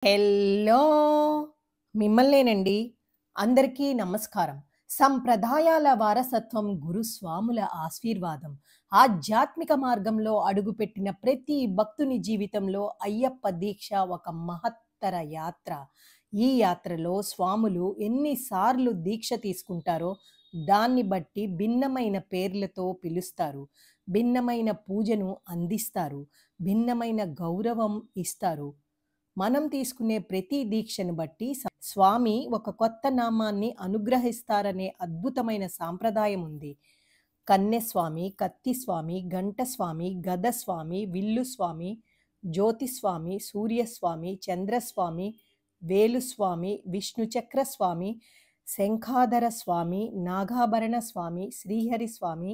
Hello మిమ్మల్నేనండి. అందరికీ నమస్కారం. సంప్రదాయాల వారసత్వం, గురుస్వాముల ఆశీర్వాదం. ఆధ్యాత్మిక మార్గంలో అడుగుపెట్టిన ప్రతి భక్తుని జీవితంలో అయ్యప్ప దీక్ష ఒక మహత్తర యాత్ర. ఈ యాత్రలో స్వాములు ఎన్నిసార్లు దీక్ష తీసుకుంటారో దాన్ని బట్టి భిన్నమైన పేర్లతో పిలుస్తారు. భిన్నమైన పూజను అందిస్తారు. భిన్నమైన గౌరవం ఇస్తారు. మనం తీసుకునే ప్రతి దీక్షను బట్టి స్వామి ఒక కొత్త నామాన్ని అనుగ్రహిస్తారనే అద్భుతమైన సాంప్రదాయం ఉంది. కన్నెస్వామి, కత్తిస్వామి, గంటస్వామి, గదస్వామి, విల్లుస్వామి, జ్యోతిస్వామి, సూర్యస్వామి, చంద్రస్వామి, వేలుస్వామి, విష్ణుచక్ర స్వామి, శంఖాధర స్వామి, నాగాభరణ స్వామి, శ్రీహరి స్వామి,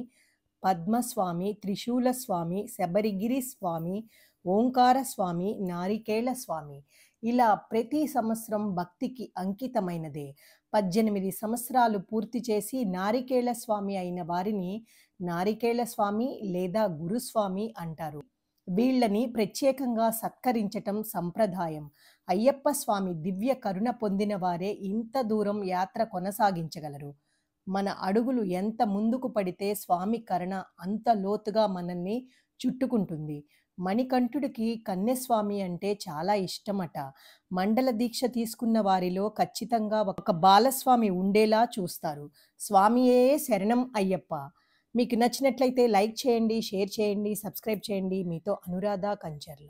పద్మస్వామి, త్రిశూల స్వామి, శబరిగిరి స్వామి, ఓంకార స్వామి, నారికేళ స్వామి. ఇలా ప్రతి సంవత్సరం భక్తికి అంకితమైనదే. 18 సంవత్సరాలు పూర్తి చేసి నారికేళ స్వామి అయిన వారిని నారికేళ స్వామి లేదా గురుస్వామి అంటారు. వీళ్ళని ప్రత్యేకంగా సత్కరించటం సంప్రదాయం. అయ్యప్ప స్వామి దివ్య కరుణ పొందిన వారే ఇంత దూరం యాత్ర కొనసాగించగలరు. మన అడుగులు ఎంత ముందుకు పడితే స్వామి కరుణ అంత లోతుగా మనల్ని చుట్టుకుంటుంది. మణికంఠుడికి కన్యస్వామి అంటే చాలా ఇష్టమట. మండల దీక్ష తీసుకున్న వారిలో ఖచ్చితంగా ఒక బాలస్వామి ఉండేలా చూస్తారు. స్వామియే శరణం అయ్యప్ప. మీకు నచ్చినట్లయితే లైక్ చేయండి, షేర్ చేయండి, సబ్స్క్రైబ్ చేయండి. మీతో అనురాధ కంచర్ల.